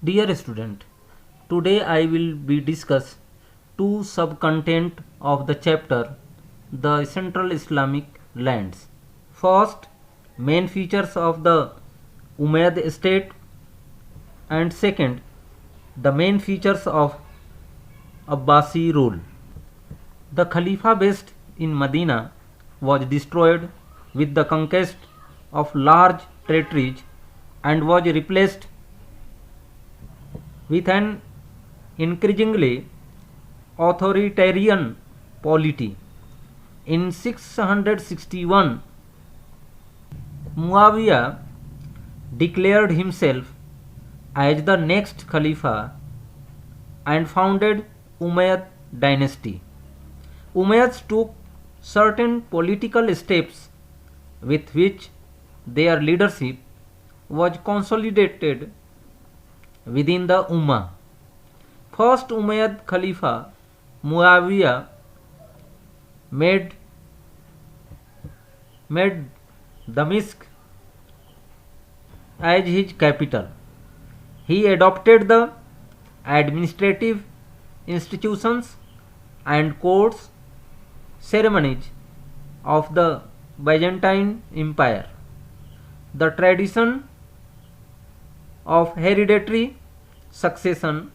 Dear student, today I will be discuss two sub-content of the chapter the Central Islamic lands. First, main features of the Umayyad state, and second, the main features of Abbasi rule. The Khalifa based in Medina was destroyed with the conquest of large territories and was replaced with an increasingly authoritarian polity. In 661, Muawiyah declared himself as the next Khalifa and founded Umayyad dynasty. Umayyads took certain political steps with which their leadership was consolidated within the Ummah. First Umayyad Khalifa Muawiyah made Damascus as his capital. He adopted the administrative institutions and courts ceremonies of the Byzantine Empire. The tradition of hereditary succession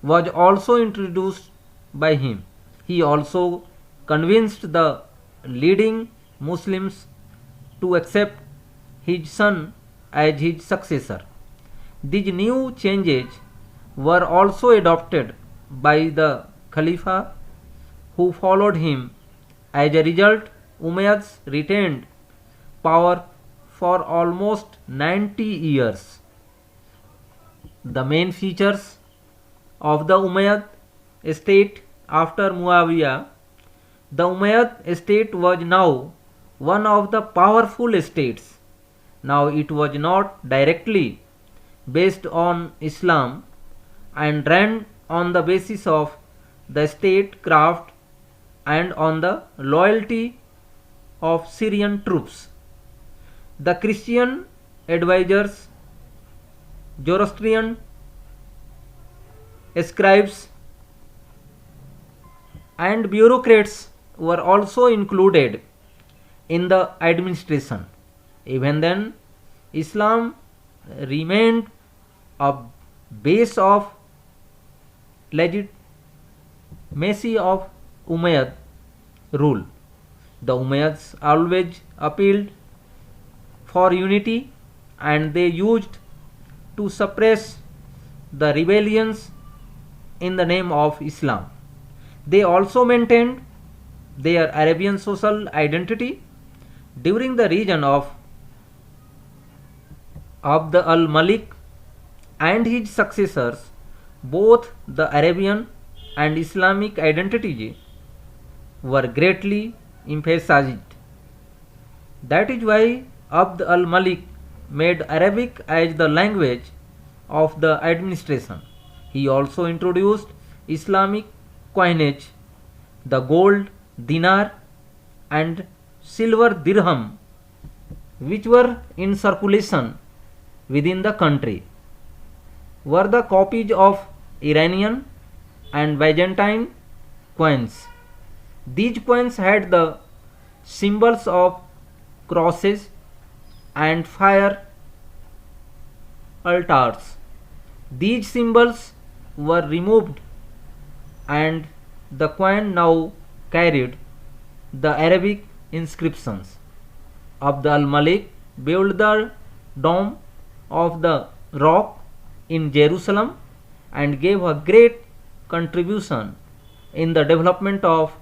was also introduced by him. He also convinced the leading Muslims to accept his son as his successor. These new changes were also adopted by the Khalifa who followed him. As a result, Umayyads retained power for almost 90 years. The main features of the Umayyad state after Muawiyah. The Umayyad state was now one of the powerful states. Now it was not directly based on Islam and ran on the basis of the statecraft and on the loyalty of Syrian troops. The Christian advisors, Zoroastrian scribes, and bureaucrats were also included in the administration. Even then, Islam remained a base of legitimacy of Umayyad rule. The Umayyads always appealed for unity and they used to suppress the rebellions in the name of Islam. They also maintained their Arabian social identity. During the reign of Abd al-Malik and his successors, both the Arabian and Islamic identities were greatly emphasized. That is why Abd al-Malik made Arabic as the language of the administration. He also introduced Islamic coinage, the gold dinar and silver dirham, which were in circulation within the country, were the copies of Iranian and Byzantine coins. These coins had the symbols of crosses and fire altars. These symbols were removed and the coin now carried the Arabic inscriptions. Abd al-Malik built the Dome of the Rock in Jerusalem and gave a great contribution in the development of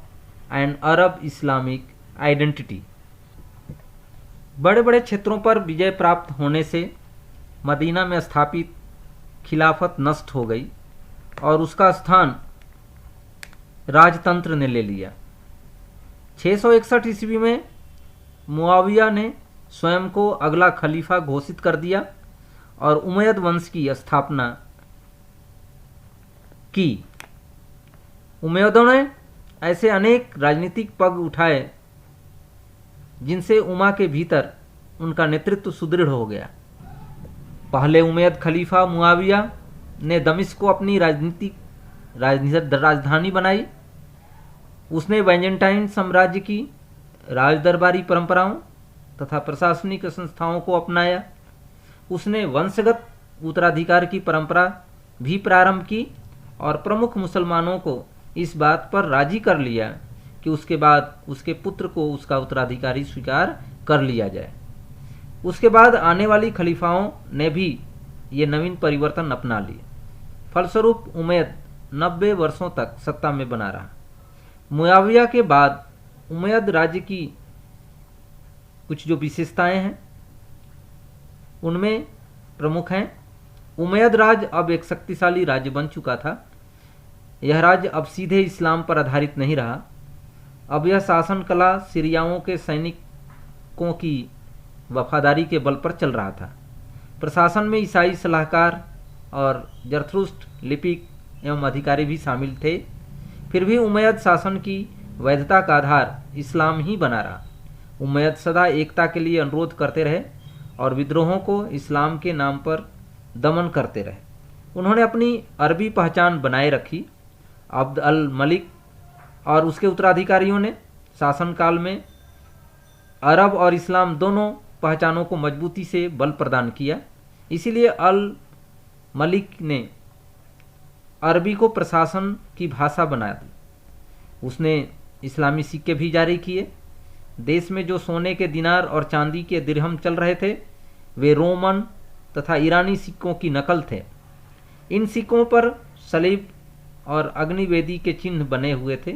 an Arab Islamic identity. बड़े बड़े क्षेत्रों पर विजय प्राप्त होने से Medina में स्थापित खिलाफत नष्ट हो गई और उसका स्थान राजतंत्र ने ले लिया। 661 ईस्वी में मुआविया ने स्वयं को अगला खलीफा घोषित कर दिया और उमैयद वंश की स्थापना की। उमैयदों ने ऐसे अनेक राजनीतिक पग उठाए जिनसे उमा के भीतर उनका नेतृत्व सुदृढ़ हो गया। पहले उमैयद खलीफा मुआविया ने दमिश्क को अपनी राजधानी बनाई। उसने बाइजेंटाइन साम्राज्य की राजदरबारी परंपराओं तथा प्रशासनिक संस्थाओं को अपनाया। उसने वंशगत उत्तराधिकार की परंपरा भी प्रारंभ की और प्रमुख मुसलमानों को इस बात पर राजी कर लिया कि उसके बाद उसके पुत्र को उसका उत्तराधिकारी स्वीकार कर लिया जाए। उसके बाद आने वाली खलीफाओं ने भी ये नवीन परिवर्तन अपना लिए। फलस्वरूप उमैयद 90 वर्षों तक सत्ता में बना रहा। मुआविया के बाद उमैयद राज्य की कुछ जो विशेषताएं हैं उनमें प्रमुख हैं। उमैयद राज अब एक शक्तिशाली राज्य बन चुका था। यह राज्य अब सीधे इस्लाम पर आधारित नहीं रहा। अब यह शासन कला सीरियाओं के सैनिकों की वफादारी के बल पर चल रहा था। प्रशासन में ईसाई सलाहकार और जरथुस्त्र लिपिक एवं अधिकारी भी शामिल थे। फिर भी उमैयद शासन की वैधता का आधार इस्लाम ही बना रहा। उमैयद सदा एकता के लिए अनुरोध करते रहे और विद्रोहों को इस्लाम के नाम पर दमन करते रहे। उन्होंने अपनी अरबी पहचान बनाए रखी। अब्द अल मलिक और उसके उत्तराधिकारियों ने शासनकाल में अरब और इस्लाम दोनों पहचानों को मजबूती से बल प्रदान किया। इसीलिए अल मलिक ने अरबी को प्रशासन की भाषा बना दी। उसने इस्लामी सिक्के भी जारी किए। देश में जो सोने के दिनार और चांदी के दिरहम चल रहे थे वे रोमन तथा ईरानी सिक्कों की नकल थे। इन सिक्कों पर सलीब और अग्निवेदी के चिन्ह बने हुए थे।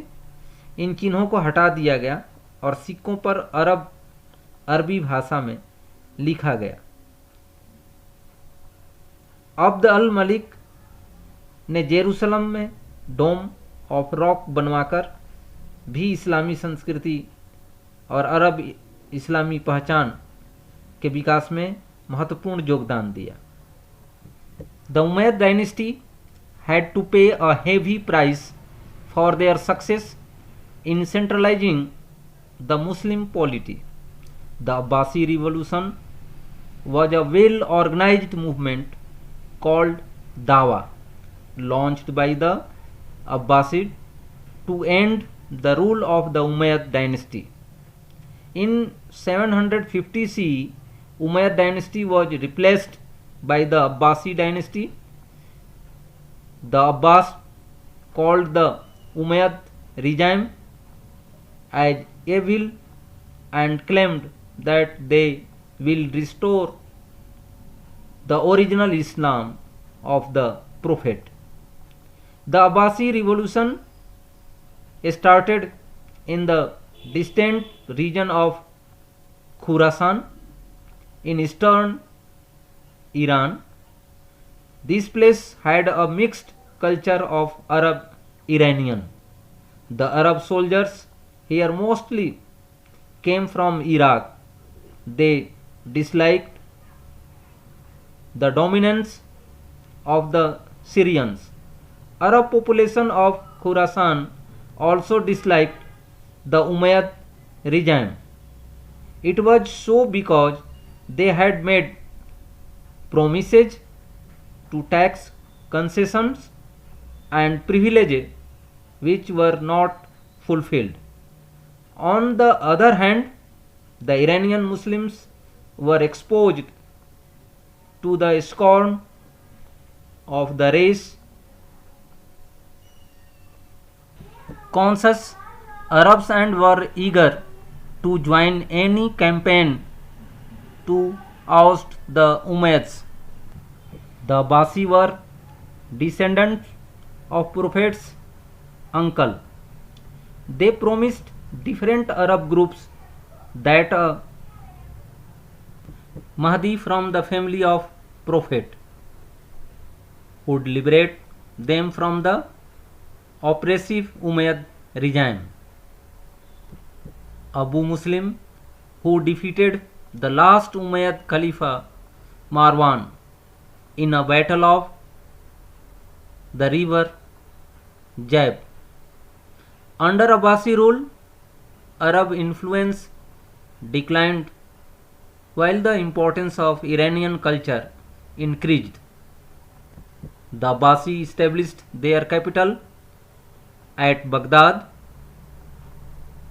इन चिन्हों को हटा दिया गया और सिक्कों पर अरबी भाषा में लिखा गया। अब्द अल मलिक ने जेरूसलम में डोम ऑफ रॉक बनवाकर भी इस्लामी संस्कृति और अरब इस्लामी पहचान के विकास में महत्वपूर्ण योगदान दिया। The Umayyad dynasty had to pay a heavy price for their success in centralizing the Muslim polity. The Abbasi revolution was a well-organized movement called Dawa, launched by the Abbasid to end the rule of the Umayyad dynasty. In 750 CE, Umayyad dynasty was replaced by the Abbasi dynasty. The Abbas called the Umayyad regime as evil and claimed that they will restore the original Islam of the Prophet. The Abbasi revolution started in the distant region of Khurasan in eastern Iran. This place had a mixed culture of Arab Iranian. The Arab soldiers here mostly came from Iraq. They disliked the dominance of the Syrians. Arab population of Khurasan also disliked the Umayyad regime. It was so because they had made promises to tax concessions and privileges which were not fulfilled. On the other hand, the Iranian Muslims were exposed to the scorn of the race conscious Arabs and were eager to join any campaign to oust the Umayyads. The Abbasi were descendants of Prophet's uncle. They promised different Arab groups that a Mahdi from the family of Prophet would liberate them from the oppressive Umayyad regime. Abu Muslim, who defeated the last Umayyad Khalifa Marwan in a battle of the river Jab. Under Abbasi rule, Arab influence declined while the importance of Iranian culture increased. The Abbasi established their capital at Baghdad,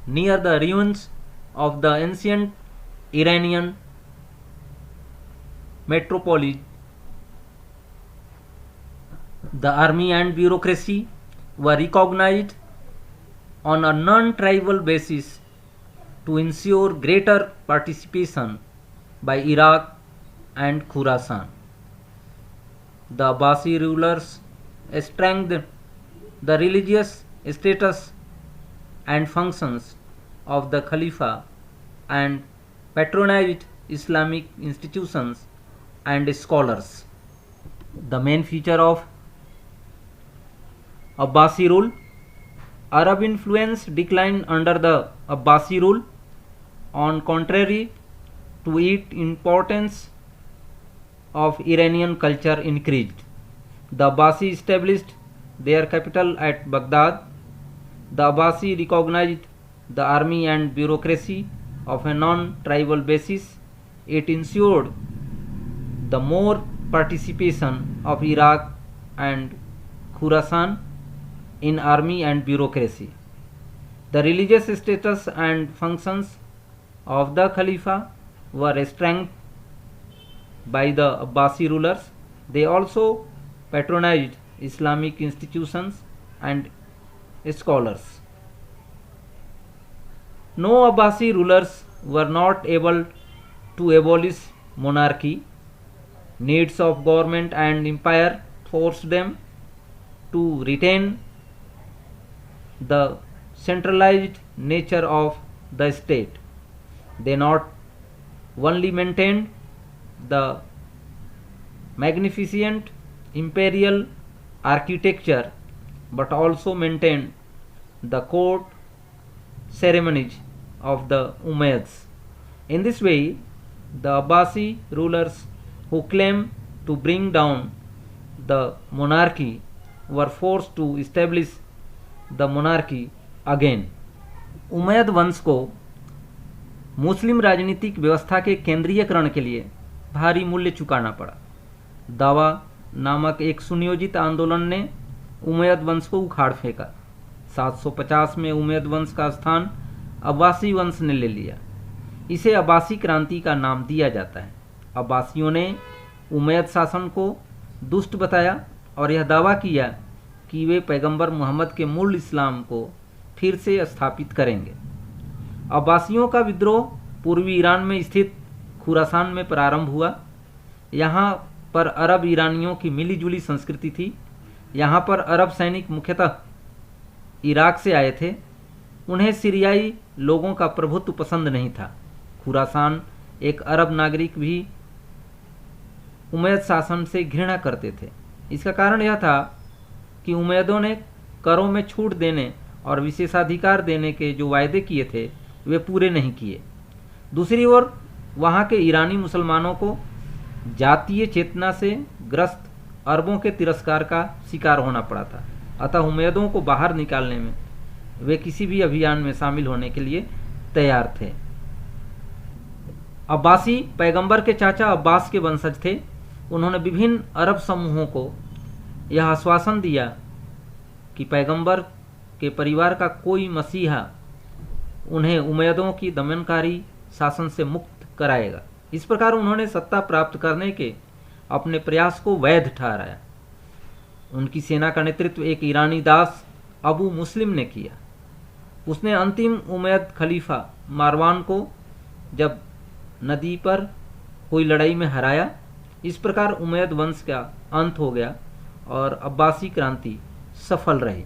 near the ruins of the ancient Iranian metropolis. The army and bureaucracy were recognized on a non-tribal basis to ensure greater participation by Iraq and Khurasan. The Abbasi rulers strengthened the religious status and functions of the Khalifa and patronized Islamic institutions and scholars. The main feature of Abbasi rule: Arab influence declined under the Abbasi rule. On contrary to it, importance of Iranian culture increased. The Abbasi established their capital at Baghdad. The Abbasi recognized the army and bureaucracy of a non-tribal basis. It ensured the more participation of Iraq and Khurasan in army and bureaucracy. The religious status and functions of the Khalifa were strengthened by the Abbasi rulers. They also patronized Islamic institutions and scholars. No Abbasi rulers were not able to abolish monarchy. Needs of government and empire forced them to retain the centralized nature of the state. They not only maintained the magnificent imperial architecture but also maintained the court ceremonies of the Umayyads. In this way, the Abbasi rulers who claimed to bring down the monarchy were forced to establish the monarchy again. Umayyad वंश को मुस्लिम राजनीतिक व्यवस्था के केंद्रीयकरण के लिए भारी मूल्य चुकाना पड़ा। दावा नामक एक सुनियोजित आंदोलन ने उमैयद वंश को उखाड़ फेंका। 750 में उमैयद वंश का स्थान अब्बासी वंश ने ले लिया। इसे अब्बासी क्रांति का नाम दिया जाता है। अब्बासियों ने उमैयद शासन को दुष्ट बताया और यह दावा किया कि वे पैगंबर मोहम्मद के मूल इस्लाम को फिर से स्थापित करेंगे। अब्बासियों का विद्रोह पूर्वी ईरान में स्थित खुरासान में प्रारंभ हुआ। यहाँ पर अरब ईरानियों की मिलीजुली संस्कृति थी। यहाँ पर अरब सैनिक मुख्यतः इराक से आए थे। उन्हें सीरियाई लोगों का प्रभुत्व पसंद नहीं था। खुरासान एक अरब नागरिक भी उमैयद शासन से घृणा करते थे। इसका कारण यह था कि उमैयदों ने करों में छूट देने और विशेषाधिकार देने के जो वायदे किए थे वे पूरे नहीं किए। दूसरी ओर वहाँ के ईरानी मुसलमानों को जातीय चेतना से ग्रस्त अरबों के तिरस्कार का शिकार होना पड़ा था। अतः उमैयदों को बाहर निकालने में वे किसी भी अभियान में शामिल होने के लिए तैयार थे। अब्बासी पैगंबर के चाचा अब्बास के वंशज थे। उन्होंने विभिन्न अरब समूहों को यह आश्वासन दिया कि पैगंबर के परिवार का कोई मसीहा उन्हें उमैयदों की दमनकारी शासन से मुक्त कराएगा। इस प्रकार उन्होंने सत्ता प्राप्त करने के अपने प्रयास को वैध ठहराया। उनकी सेना का नेतृत्व एक ईरानी दास अबू मुस्लिम ने किया। उसने अंतिम उमैयद खलीफा मारवान को जब नदी पर हुई लड़ाई में हराया। इस प्रकार उमैयद वंश का अंत हो गया और अब्बासी क्रांति सफल रही।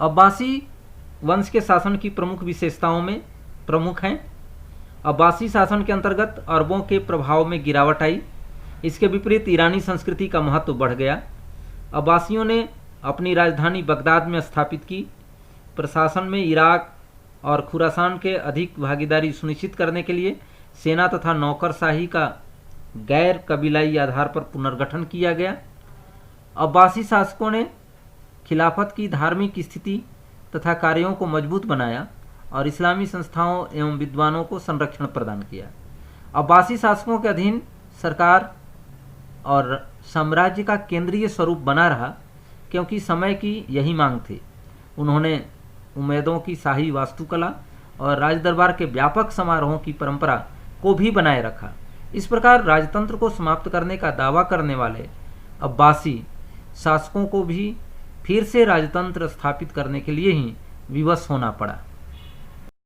अब्बासी वंश के शासन की प्रमुख विशेषताओं में प्रमुख हैं: अब्बासी शासन के अंतर्गत अरबों के प्रभाव में गिरावट आई। इसके विपरीत ईरानी संस्कृति का महत्व बढ़ गया। अब्बासियों ने अपनी राजधानी बगदाद में स्थापित की। प्रशासन में इराक और खुरासान के अधिक भागीदारी सुनिश्चित करने के लिए सेना तथा नौकरशाही का गैर कबीलाई आधार पर पुनर्गठन किया गया। अब्बासी शासकों ने खिलाफत की धार्मिक स्थिति तथा कार्यों को मजबूत बनाया और इस्लामी संस्थाओं एवं विद्वानों को संरक्षण प्रदान किया। अब्बासी शासकों के अधीन सरकार और साम्राज्य का केंद्रीय स्वरूप बना रहा, क्योंकि समय की यही मांग थी। उन्होंने उम्मैदों की शाही वास्तुकला और राजदरबार के व्यापक समारोहों की परंपरा को भी बनाए रखा। इस प्रकार राजतंत्र को समाप्त करने का दावा करने वाले अब्बासी शासकों को भी फिर से राजतंत्र स्थापित करने के लिए ही विवश होना पड़ा।